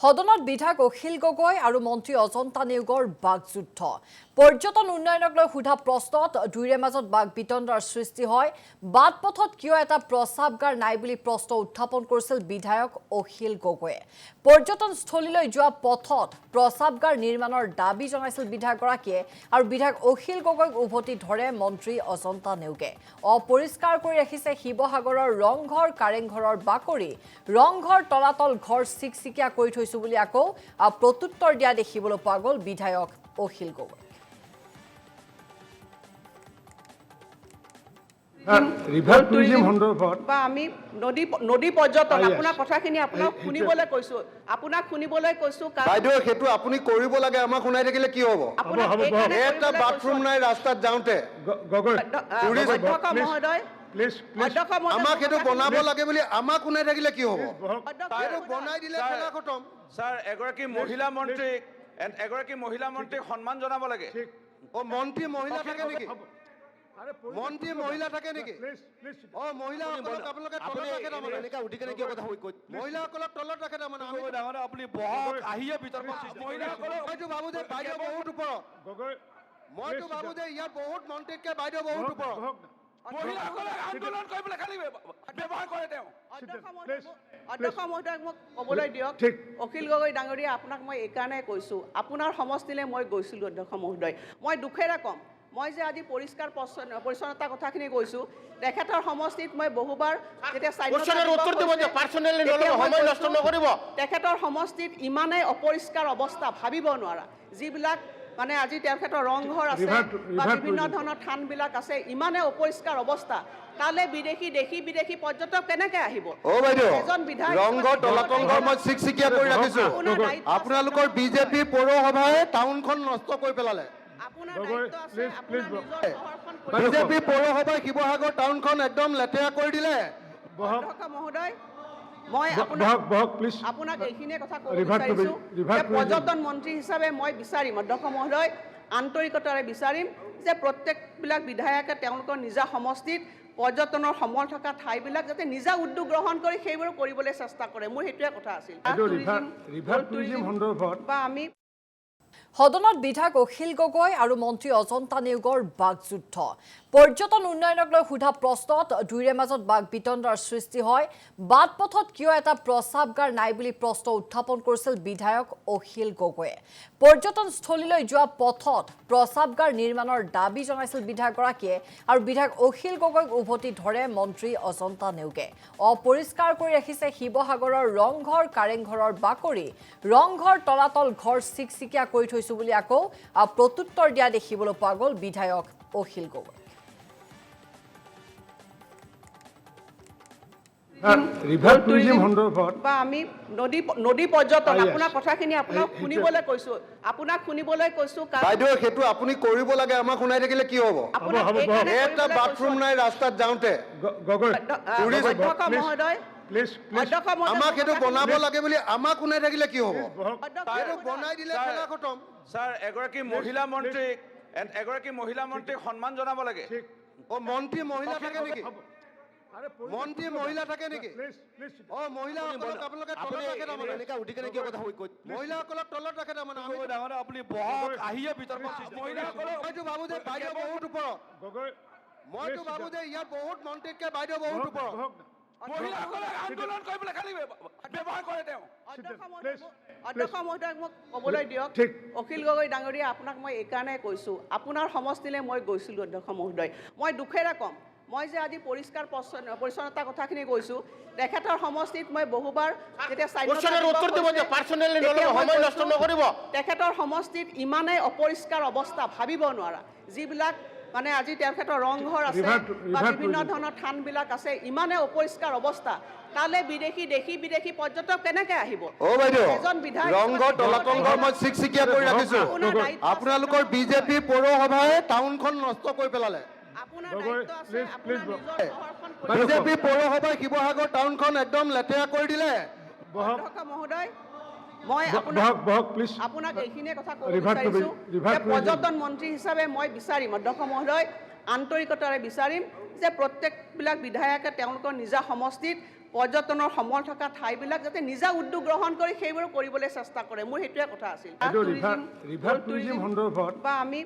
সদনত বিধায়ক অখিল গগৈ আৰু মন্ত্ৰী অজন্তা নেওগৰ বাকযুদ্ধ পৰ্যটন উন্নয়নক লৈ সোধা প্ৰশ্নত দুইৰে মাজত বাক বিতণ্ডাৰ সৃষ্টি হয় বাটপথত কিয় এটা প্ৰস্ৰাৱগাৰ নাই বুলি প্ৰশ্ন উত্থাপন কৰিছিল বিধায়ক অখিল গগৈয়ে পৰ্যটনস্থলীলৈ যোৱা পথত প্ৰস্ৰাৱগাৰ নিৰ্মাণৰ দাবী জনাইছিল বিধায়কগৰাকীয়ে আৰু বিধায়ক অখিল গগৈক উভতি ধৰে মন্ত্ৰী অজন্তা নেওগে অপৰিষ্কাৰ কৰি ৰাখিছে শিৱসাগৰৰ ৰংঘৰ কাৰেংঘৰৰ বাকৰি ৰংঘৰ তলাতল ঘৰ চিকচিকিয়া কৰি থৈছো বুলি আকৌ প্ৰত্যুত্তৰ দিয়া দেখিবলৈ পোৱা গ'ল বিধায়ক অখিল গগৈ ৰিভাৰ টুৰিজম সন্দৰ্ভত বা আমি নদী পৰ্যটন আপোনাৰ কথাখিনি আপোনাক শুনিবলৈ কৈছো বাইদেউ সেইটো আপুনি কৰিব লাগে আমাক শুনাই থাকিলে কি হ'ব এটা বাথৰুম নাই ৰাস্তাত যাওঁতে গগৈ অধ্যক্ষ মহোদয় আমাক সেইটো বনাব লাগে বুলি আমাক শুনাই থাকিলে কি হ'ব সেইটো বনাই দিলে খেলা খতম স্যাৰ এগৰাকী মহিলা মন্ত্ৰীক সন্মান জনাব লাগে ও মন্ত্ৰী মহিলা থাকে নেকি মন্ত্ৰী মহিলা থাকে নেকি ও মহিলাসকলক আপোনালোকে তলত ৰাখে তাৰমানে এনেকা উঠি কেনে কিয় কথা কৈ মহিলাসকলক তলত ৰাখে তাৰমানে আমি ডাঙৰ আপুনি বহক আহিয়ে ভিতৰত মহিলাসকলক মইতো ভাবো যে বাইদেউ বহুত ওপৰত গগৈ মইতো ভাবো যে ইয়াত বহুত মন্ত্ৰীতকৈ বাইদেউ বহুত ওপৰত মহিলাসকলক আন্দোলন কৰিবলৈ খালি ব্যৱহাৰ কৰে তেওঁ অধ্যক্ষ মহোদয়ক মোক ক'বলৈ দিয়ক অখিল গগৈ ডাঙৰীয়া আপোনাক মই এইকাৰণে কৈছোঁ আপোনাৰ সমষ্টিলৈ মই গৈছিলোঁ অধ্যক্ষ মহোদয় মই দুখেৰে ক'ম মই যে আজি পৰিষ্কাৰ পৰিচ্ছন্নতাৰ কথাখিনি কৈছোঁ তেখেতৰ সমষ্টিত মই বহুবাৰ যেতিয়া তেখেতৰ সমষ্টিত ইমানেই অপৰিষ্কাৰ অৱস্থা ভাবিব নোৱাৰা যিবিলাক মানে আজি তেখেতৰ ৰংঘৰ আছে বা বিভিন্ন ধৰণৰ থানবিলাক আছে ইমানে অপৰিষ্কাৰ অৱস্থা তালে বিদেশী পৰ্যটক কেনেকৈ আহিব এজন বিধায়ক ৰংঘৰ তলাতল ঘৰ মই চিকচিকিয়া কৰি ৰাখিছোঁ আপোনালোকৰ বিজেপি পৌৰসভাই টাউনখন নষ্ট কৰি পেলালে বিজেপি পৌৰসভাই শিৱসাগৰ টাউনখন একদম লেতেৰা কৰি দিলে অধ্যক্ষ মহোদয় মই আপোনাক এইখিনিয়ে কথা ক'ব বিচাৰিছোঁ যে পৰ্যটন মন্ত্ৰী হিচাপে মই বিচাৰিম অধ্যক্ষ মহোদয় আন্তৰিকতাৰে বিচাৰিম যে প্ৰত্যেকবিলাক বিধায়কে তেওঁলোকৰ নিজা সমষ্টিত পৰ্যটনৰ সমল থকা ঠাইবিলাক যাতে নিজা উদ্যোগ গ্ৰহণ কৰি সেইবোৰ কৰিবলৈ চেষ্টা কৰে মোৰ সেইটোৱে কথা আছিল ৰিভাৰ টুৰিজম সন্দৰ্ভত বা আমি সদনত বিধায়ক অখিল গগৈ আৰু মন্ত্ৰী অজন্তা নেওগৰ বাকযুদ্ধ পৰ্যটন উন্নয়নক লৈ সোধা প্ৰশ্নত দুইৰে মাজত বাক বিতণ্ডাৰ সৃষ্টি হয় বাটপথত কিয় এটা প্ৰস্ৰাৱগাৰ নাই বুলি প্ৰশ্ন উত্থাপন কৰিছিল বিধায়ক অখিল গগৈয়ে পৰ্যটনস্থলীলৈ যোৱা পথত প্ৰস্ৰাৱগাৰ নিৰ্মাণৰ দাবী জনাইছিল বিধায়কগৰাকীয়ে আৰু বিধায়ক অখিল গগৈক উভতি ধৰে মন্ত্ৰী অজন্তা নেওগে অপৰিষ্কাৰ কৰি ৰাখিছে শিৱসাগৰৰ ৰংঘৰ কাৰেংঘৰৰ বাকৰি ৰংঘৰ তলাতল ঘৰ চিকচিকিয়া কৰি থৈছো বুলি আকৌ প্ৰত্যুত্তৰ দিয়া দেখিবলৈ পোৱা গ'ল বিধায়ক অখিল গগৈ ৰিভাৰ টুৰিজম সন্দৰ্ভত বা আমি নদী পৰ্যটন আপোনাৰ কথাখিনি আপোনাক শুনিবলৈ কৈছোঁ বাইদেউ সেইটো আপুনি কৰিব লাগে আমাক শুনাই থাকিলে কি হ'ব এটা বাথৰুম নাই ৰাস্তাত যাওঁতে গগৈ অধ্যক্ষ মহোদয় আমাক সেইটো বনাব লাগে বুলি আমাক শুনাই থাকিলে কি হ'ব সেইটো বনাই দিলে খেলা খতম স্যাৰ এগৰাকী মহিলা মন্ত্ৰীক সন্মান জনাব লাগে ও মন্ত্ৰী মহিলা থাকে নেকি মন্ত্ৰী মহিলা থাকে নেকি ও মহিলাসকলক আপোনালোকে তলত ৰাখে তাৰমানে এনেকা উঠি কেনে কিয় কথা কৈ মহিলাসকলক তলত ৰাখে তাৰমানে আমি ডাঙৰ আপুনি বহক আহিয়ে ভিতৰত মইতো ভাবো যে বাইদেউ বহুত ওপৰত মইতো ভাবো যে ইয়াত বহুত মন্ত্ৰীতকৈ বাইদেউ বহুত ওপৰত মহিলাসকলক আন্দোলন কৰিবলৈ খালি ব্যৱহাৰ কৰে তেওঁ অধ্যক্ষ মহোদয়ক মোক ক'বলৈ দিয়ক অখিল গগৈ ডাঙৰীয়া আপোনাক মই এইকাৰণে কৈছোঁ আপোনাৰ সমষ্টিলৈ মই গৈছিলোঁ অধ্যক্ষ মহোদয় মই দুখেৰে ক'ম মই যে আজি পৰিষ্কাৰ পৰিচ্ছন্নতাৰ কথাখিনি কৈছোঁ তেখেতৰ সমষ্টিত মই বহুবাৰ যেতিয়া তেখেতৰ সমষ্টিত ইমানেই অপৰিষ্কাৰ অৱস্থা ভাবিব নোৱাৰা যিবিলাক মানে আজি তেখেতৰ ৰংঘৰ আছে বা বিভিন্ন ধৰণৰ থানবিলাক আছে ইমানে অপৰিষ্কাৰ অৱস্থা তালে বিদেশী পৰ্যটক কেনেকৈ আহিব এজন বিধায়ক ৰংঘৰ তলাতল ঘৰ মই চিকচিকিয়া কৰি ৰাখিছোঁ আপোনালোকৰ বিজেপি পৌৰসভাই টাউনখন নষ্ট কৰি পেলালে বিজেপি পৌৰসভাই শিৱসাগৰ টাউনখন একদম লেতেৰা কৰি দিলে অধ্যক্ষ মহোদয় মই আপোনাক এইখিনিয়ে কথা ক'ব বিচাৰিছোঁ যে পৰ্যটন মন্ত্ৰী হিচাপে মই বিচাৰিম অধ্যক্ষ মহোদয় আন্তৰিকতাৰে বিচাৰিম যে প্ৰত্যেকবিলাক বিধায়কে তেওঁলোকৰ নিজা সমষ্টিত পৰ্যটনৰ সমল থকা ঠাইবিলাক যাতে নিজা উদ্যোগ গ্ৰহণ কৰি সেইবোৰ কৰিবলৈ চেষ্টা কৰে মোৰ সেইটোৱে কথা আছিল এইটো ৰিভাৰ টুৰিজিম সন্দৰ্ভত বা আমি